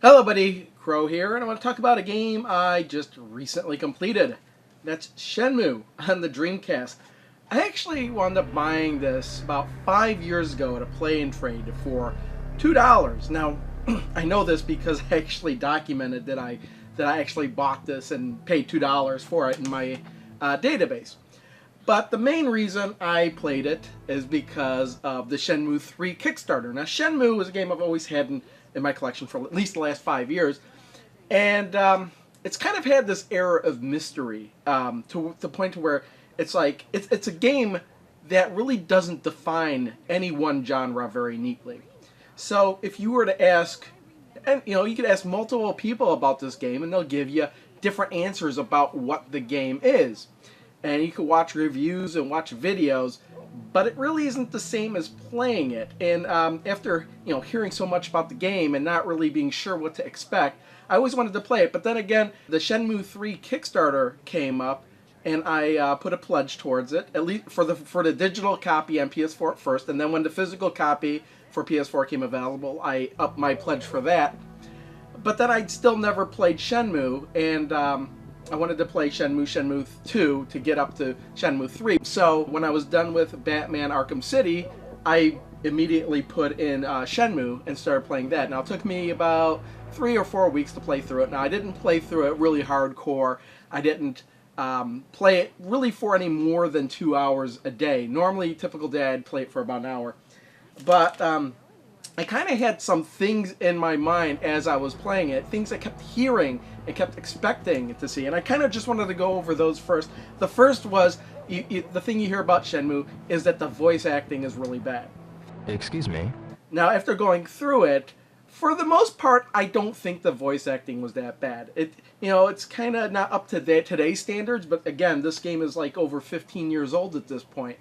Hello buddy, Crow here, and I want to talk about a game I just recently completed. That's Shenmue on the Dreamcast. I actually wound up buying this about 5 years ago at a play and trade for $2. Now, I know this because I actually documented that I actually bought this and paid $2 for it in my database. But the main reason I played it is because of the Shenmue 3 Kickstarter. Now, Shenmue is a game I've always had in my collection for at least the last 5 years. And it's kind of had this era of mystery to the point where it's like, it's a game that really doesn't define any one genre very neatly. So if you were to ask, and you could ask multiple people about this game and they'll give you different answers about what the game is. And you can watch reviews and watch videos, but it really isn't the same as playing it. And after hearing so much about the game and not really being sure what to expect, I always wanted to play it. But then again, the Shenmue 3 Kickstarter came up, and I put a pledge towards it, at least for the digital copy on PS4 at first. And then when the physical copy for PS4 came available, I upped my pledge for that. But then I'd still never played Shenmue, and I wanted to play Shenmue 2 to get up to Shenmue 3. So when I was done with Batman Arkham City, I immediately put in Shenmue and started playing that. Now, it took me about 3 or 4 weeks to play through it. Now, I didn't play through it really hardcore. I didn't play it really for any more than 2 hours a day. Normally, typical day, I'd play it for about an hour. But I kind of had some things in my mind as I was playing it, things I kept hearing and kept expecting to see, and I kind of just wanted to go over those first. The first was, the thing you hear about Shenmue is that the voice acting is really bad. Excuse me? Now, after going through it, for the most part, I don't think the voice acting was that bad. It's kind of not up to today's standards, but again, this game is like over 15 years old at this point.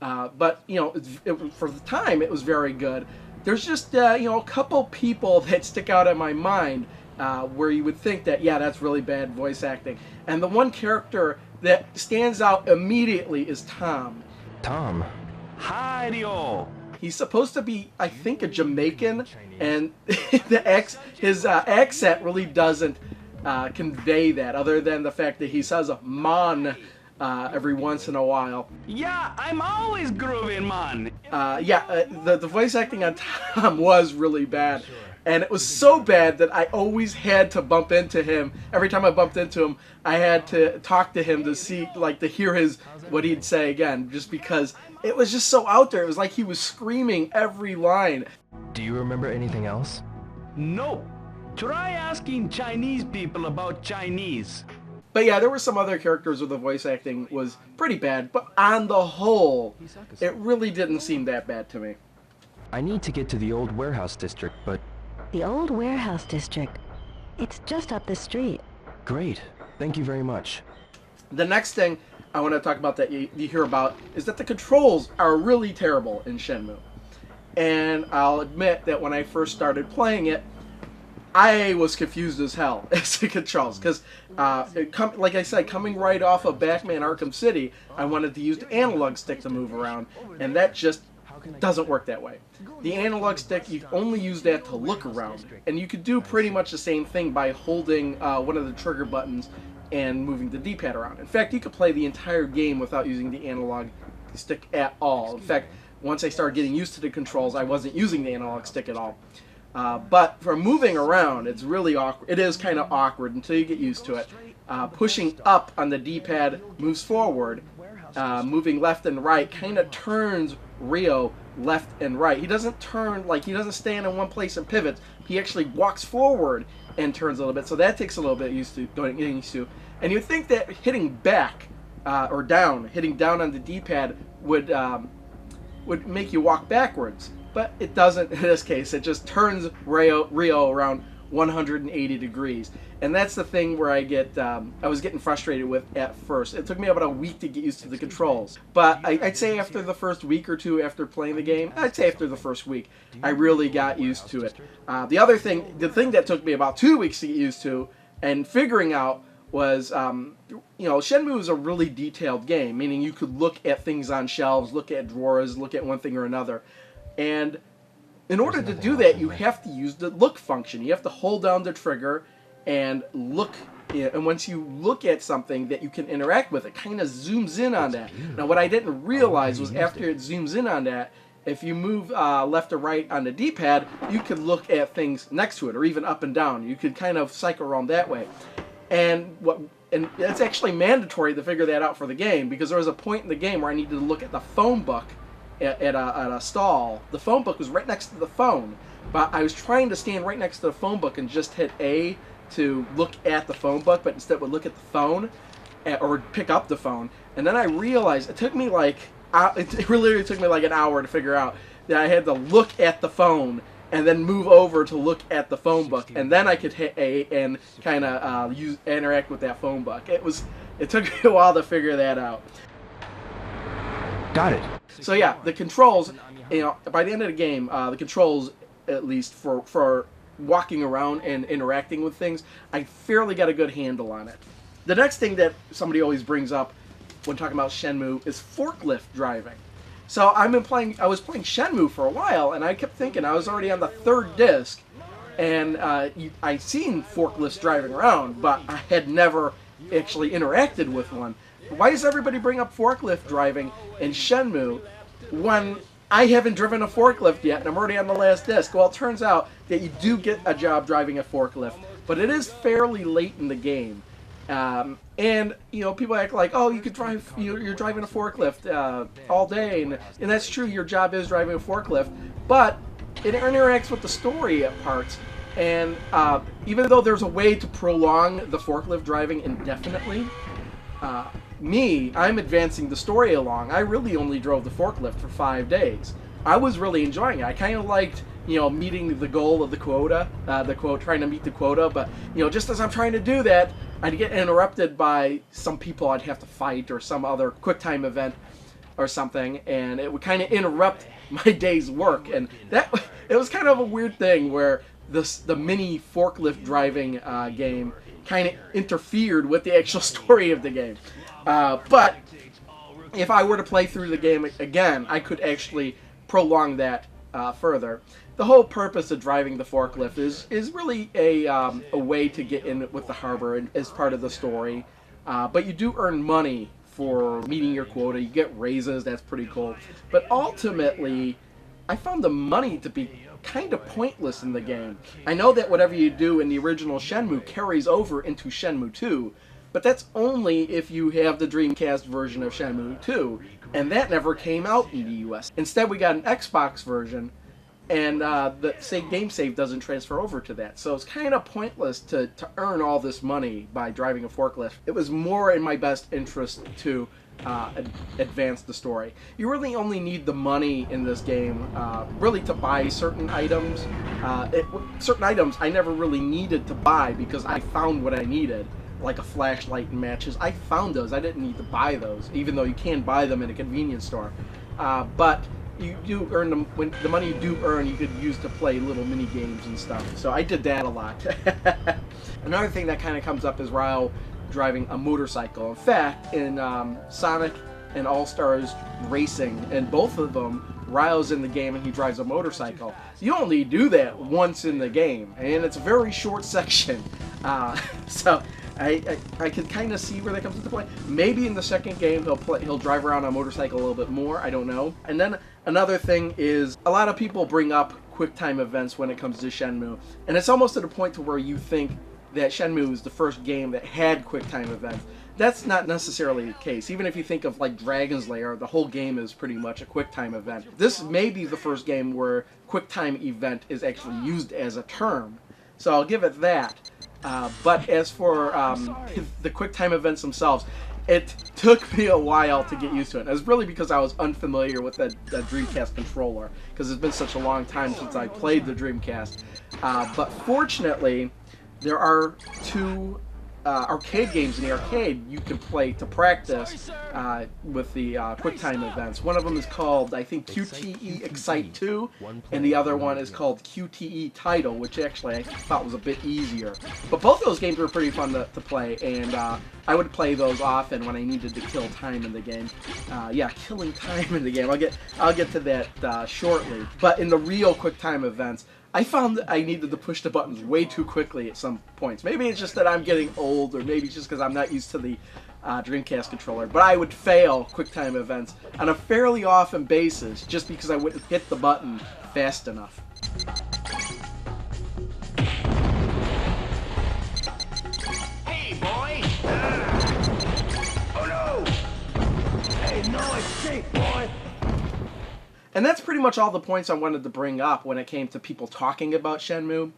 But for the time, it was very good. There's just a couple people that stick out in my mind where you would think that, yeah, that's really bad voice acting. And the one character that stands out immediately is Tom. Tom. Hi-dio! He's supposed to be, I think, a Jamaican, and his accent really doesn't convey that, other than the fact that he says a "man" every once in a while. Yeah, I'm always grooving, man. The voice acting on Tom was really bad. And it was so bad that I always had to bump into him. Every time I bumped into him, I had to talk to him to hear what he'd say again, just because it was just so out there. It was like he was screaming every line. Do you remember anything else? No. Try asking Chinese people about Chinese. But yeah, there were some other characters where the voice acting was pretty bad, but on the whole, it really didn't seem that bad to me. I need to get to the old warehouse district, but... The old warehouse district. It's just up the street. Great. Thank you very much. The next thing I want to talk about that you hear about is that the controls are really terrible in Shenmue. And I'll admit that when I first started playing it, I was confused as hell as to controls, because, like I said, coming right off of Batman Arkham City, I wanted to use the analog stick to move around, and that just doesn't work that way. The analog stick, you only use that to look around, and you could do pretty much the same thing by holding one of the trigger buttons and moving the D-pad around. In fact, you could play the entire game without using the analog stick at all. In fact, once I started getting used to the controls, I wasn't using the analog stick at all. But for moving around, it's really awkward. It is kind of awkward until you get used to it. Pushing up on the D-pad moves forward. Moving left and right kind of turns Rio left and right. He doesn't stand in one place and pivots. He actually walks forward and turns a little bit. So that takes a little bit getting used to. And you'd think that hitting back hitting down on the D-pad would make you walk backwards. But it doesn't in this case. It just turns Rio around 180 degrees. And that's the thing where I was getting frustrated with at first. It took me about a week to get used to the controls. But I'd say after the first week or two after playing the game, I'd say after the first week, I really got used to it. The thing that took me about 2 weeks to get used to and figuring out was, Shenmue is a really detailed game, meaning you could look at things on shelves, look at drawers, look at one thing or another. And in order to do that, you have to use the look function. You have to hold down the trigger and look. And once you look at something that you can interact with, it kind of zooms in on that. Now, what I didn't realize was after it zooms in on that, if you move left or right on the D-pad, you could look at things next to it, or even up and down. You could kind of cycle around that way. And it's actually mandatory to figure that out for the game, because there was a point in the game where I needed to look at the phone book at a stall. The phone book was right next to the phone, but I was trying to stand right next to the phone book and just hit A to look at the phone book, but instead would look at the phone or pick up the phone. And then I realized it took me like it literally took me like an hour to figure out that I had to look at the phone and then move over to look at the phone book, and then I could hit A and kind of interact with that phone book. It took me a while to figure that out. Got it. So yeah, the controls, by the end of the game, the controls, at least for walking around and interacting with things, I fairly got a good handle on it. The next thing that somebody always brings up when talking about Shenmue is forklift driving. So I was playing Shenmue for a while, and I kept thinking I was already on the 3rd disc, and I'd seen forklifts driving around, but I had never actually interacted with one. Why does everybody bring up forklift driving in Shenmue when I haven't driven a forklift yet, and I'm already on the last disc? Well, it turns out that you do get a job driving a forklift, but it is fairly late in the game. And people act like, oh, you could drive, you're driving a forklift all day, and that's true. Your job is driving a forklift, but it interacts with the story at parts. And even though there's a way to prolong the forklift driving indefinitely, I'm advancing the story along. I really only drove the forklift for 5 days. I was really enjoying it. I kind of liked, meeting the goal of the quota, trying to meet the quota, but, just as I'm trying to do that, I'd get interrupted by some people I'd have to fight, or some other QuickTime event or something, and it would kind of interrupt my day's work. And it was kind of a weird thing where the mini forklift driving game kind of interfered with the actual story of the game. But if I were to play through the game again, I could actually prolong that further. The whole purpose of driving the forklift is really a way to get in with the harbor and as part of the story. But you do earn money for meeting your quota. You get raises. That's pretty cool. But ultimately, I found the money to be kind of pointless in the game. I know that whatever you do in the original Shenmue carries over into Shenmue 2, but that's only if you have the Dreamcast version of Shenmue 2, and that never came out in the US. Instead, we got an Xbox version, and the game save doesn't transfer over to that. So it's kind of pointless to earn all this money by driving a forklift. It was more in my best interest to advance the story. You really only need the money in this game really to buy certain items. Certain items I never really needed to buy because I found what I needed, like a flashlight and matches. I found those. I didn't need to buy those, even though you can buy them in a convenience store. But you do earn them. When the money you do earn, you could use to play little mini games and stuff. So I did that a lot. Another thing that kind of comes up is Ryo driving a motorcycle. In fact, in Sonic and All-Stars Racing, and both of them, Ryo's in the game and he drives a motorcycle. You only do that once in the game, and it's a very short section. So I can kind of see where that comes into play. Maybe in the second game he'll drive around on a motorcycle a little bit more. I don't know. And then another thing is, a lot of people bring up QuickTime events when it comes to Shenmue, and it's almost to the point to where you think that Shenmue was the first game that had QuickTime events. That's not necessarily the case. Even if you think of like Dragon's Lair, the whole game is pretty much a QuickTime event. This may be the first game where QuickTime event is actually used as a term, so I'll give it that. But as for the QuickTime events themselves, it took me a while to get used to it. It was really because I was unfamiliar with the Dreamcast controller, because it's been such a long time since I played the Dreamcast. But fortunately, there are two arcade games in the arcade you can play to practice with the QuickTime events. One of them is called, I think, QTE Excite 2, and the other one is called QTE Title, which actually I thought was a bit easier. But both those games were pretty fun to play, and I would play those often when I needed to kill time in the game. Yeah, killing time in the game. I'll get to that shortly. But in the real QuickTime events, I found that I needed to push the buttons way too quickly at some points. Maybe it's just that I'm getting old, or maybe it's just because I'm not used to the Dreamcast controller. But I would fail QuickTime events on a fairly often basis just because I wouldn't hit the button fast enough. Hey, boy! Oh no! Hey, no escape, boy! And that's pretty much all the points I wanted to bring up when it came to people talking about Shenmue.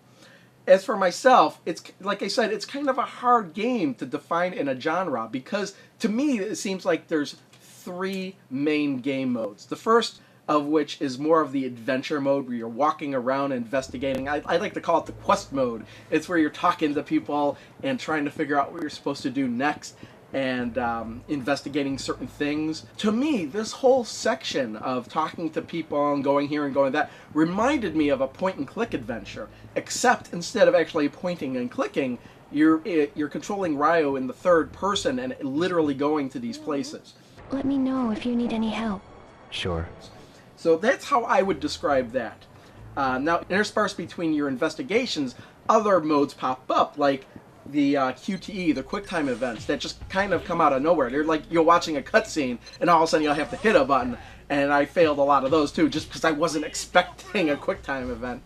As for myself, it's like I said, it's kind of a hard game to define in a genre because to me it seems like there's three main game modes. The first of which is more of the adventure mode where you're walking around investigating. I like to call it the quest mode. It's where you're talking to people and trying to figure out what you're supposed to do next, and investigating certain things. To me, this whole section of talking to people and going here and going that reminded me of a point-and-click adventure, except instead of actually pointing and clicking, you're controlling Ryo in the third person and literally going to these places. Let me know if you need any help. Sure. So that's how I would describe that. Now, interspersed between your investigations, other modes pop up, like the QTE, the QuickTime events, that just kind of come out of nowhere. They're like you're watching a cutscene, and all of a sudden you'll have to hit a button, and I failed a lot of those too, just because I wasn't expecting a QuickTime event.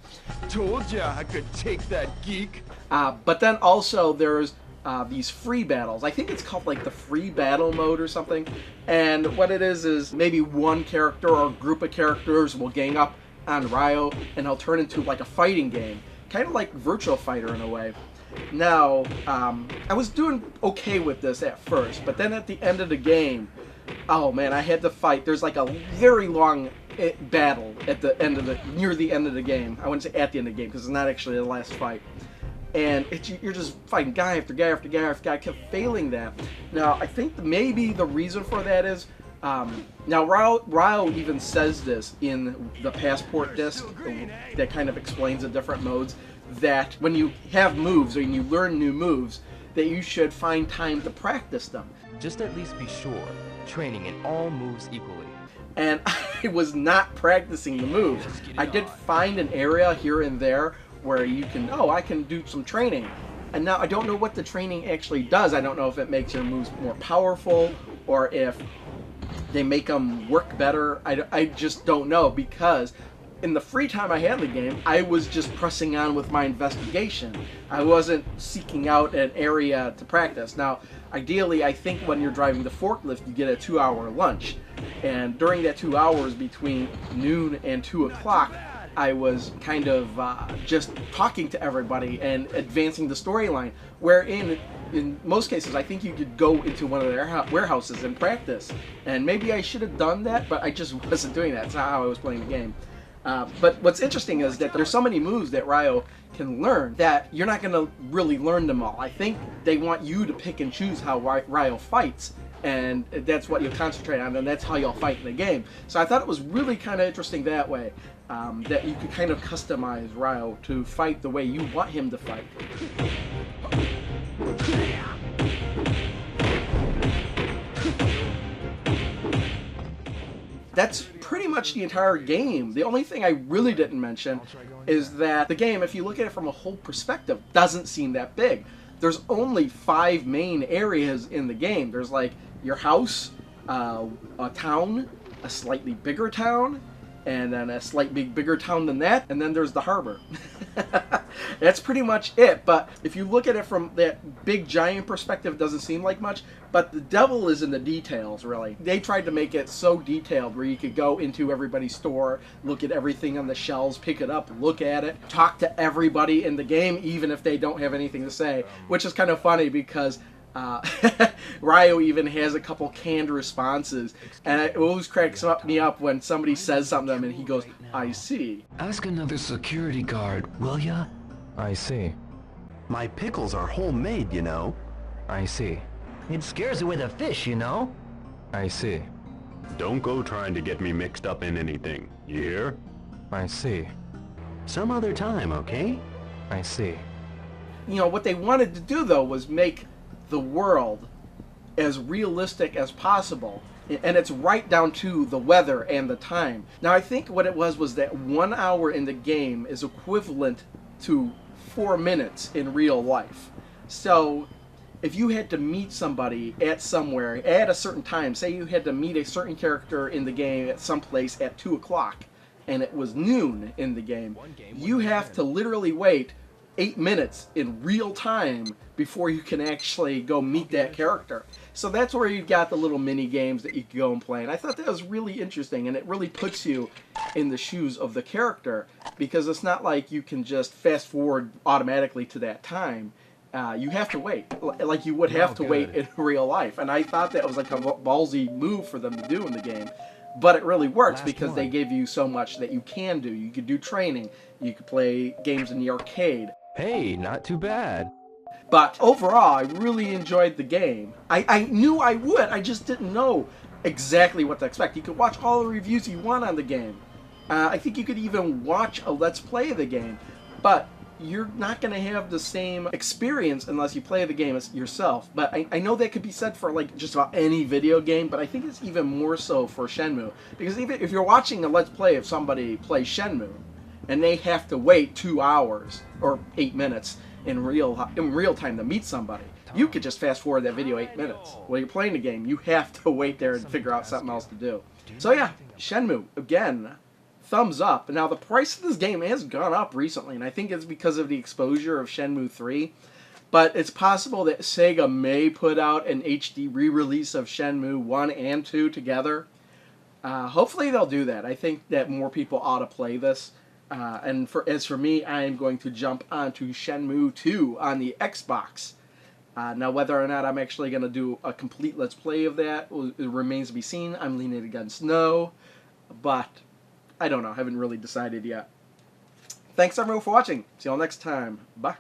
Told ya I could take that geek. But then also there's these free battles. I think it's called like the free battle mode or something, and what it is maybe one character or group of characters will gang up on Ryo, and he'll turn into like a fighting game, kind of like Virtual Fighter in a way. Now, I was doing okay with this at first, but then at the end of the game, oh man, I had to fight. There's like a very long battle at the end of near the end of the game. I wouldn't say at the end of the game because it's not actually the last fight. And you're just fighting guy after guy after guy after guy. I kept failing that. Now, I think maybe the reason for that is, now Ryo even says this in the passport disc that kind of explains the different modes, that when you have moves or when you learn new moves, that you should find time to practice them. Just at least be sure. Training in all moves equally. And I was not practicing the moves. I did find an area here and there where you can, I can do some training. And now I don't know what the training actually does. I don't know if it makes your moves more powerful or if they make them work better. I just don't know, because in the free time I had in the game, I was just pressing on with my investigation. I wasn't seeking out an area to practice. Now, ideally, I think when you're driving the forklift, you get a 2-hour lunch. And during that 2 hours between noon and 2 o'clock, I was kind of just talking to everybody and advancing the storyline, wherein in most cases I think you could go into one of their warehouses and practice. And maybe I should have done that, but I just wasn't doing that. That's not how I was playing the game. But what's interesting is that there's so many moves that Ryo can learn that you're not going to really learn them all. I think they want you to pick and choose how Ryo fights, and that's what you'll concentrate on, and that's how you'll fight in the game. So I thought it was really kind of interesting that way, that you could kind of customize Ryo to fight the way you want him to fight. That's pretty much the entire game. The only thing I really didn't mention is that the game, if you look at it from a whole perspective, doesn't seem that big. There's only 5 main areas in the game. There's like your house, a town, a slightly bigger town, and then a slightly bigger town than that, and then there's the harbor. That's pretty much it. But if you look at it from that big giant perspective, it doesn't seem like much, but the devil is in the details, really. They tried to make it so detailed where you could go into everybody's store, look at everything on the shelves, pick it up, look at it, talk to everybody in the game, even if they don't have anything to say, which is kind of funny because Ryo even has a couple canned responses, and it always cracks me up when somebody says something to him and he goes, "I see." Ask another security guard, will ya? I see. My pickles are homemade, you know. I see. It scares away the fish, you know? I see. Don't go trying to get me mixed up in anything, you hear? I see. Some other time, okay? I see. You know, what they wanted to do, though, was make the world as realistic as possible. And it's right down to the weather and the time. Now, I think what it was that 1 hour in the game is equivalent to 4 minutes in real life. So, if you had to meet somebody at somewhere at a certain time, say you had to meet a certain character in the game at some place at 2 o'clock, and it was noon in the game, you have to literally wait 8 minutes in real time before you can actually go meet that character. So that's where you got the little mini games that you could go and play. And I thought that was really interesting, and it really puts you in the shoes of the character, because it's not like you can just fast forward automatically to that time. You have to wait, like you would have to wait in real life. And I thought that was like a ballsy move for them to do in the game. But it really works because they give you so much that you can do. You could do training. You could play games in the arcade. Hey, not too bad. But overall, I really enjoyed the game. I knew I would. I just didn't know exactly what to expect. You could watch all the reviews you want on the game. I think you could even watch a Let's Play of the game. But you're not going to have the same experience unless you play the game yourself. But I know that could be said for like just about any video game, but I think it's even more so for Shenmue. Because even if you're watching a Let's Play of somebody play Shenmue, and they have to wait 2 hours or 8 minutes in real time to meet somebody, you could just fast forward that video 8 minutes. While you're playing the game, you have to wait there and figure out something else to do. So yeah, Shenmue, again, thumbs up. Now the price of this game has gone up recently, and I think it's because of the exposure of Shenmue 3. But it's possible that Sega may put out an HD re-release of Shenmue 1 and 2 together. Hopefully they'll do that. I think that more people ought to play this. And as for me, I am going to jump onto Shenmue 2 on the Xbox. Now, whether or not I'm actually going to do a complete Let's Play of that, it remains to be seen. I'm leaning against no, but I don't know. I haven't really decided yet. Thanks, everyone, for watching. See you all next time. Bye.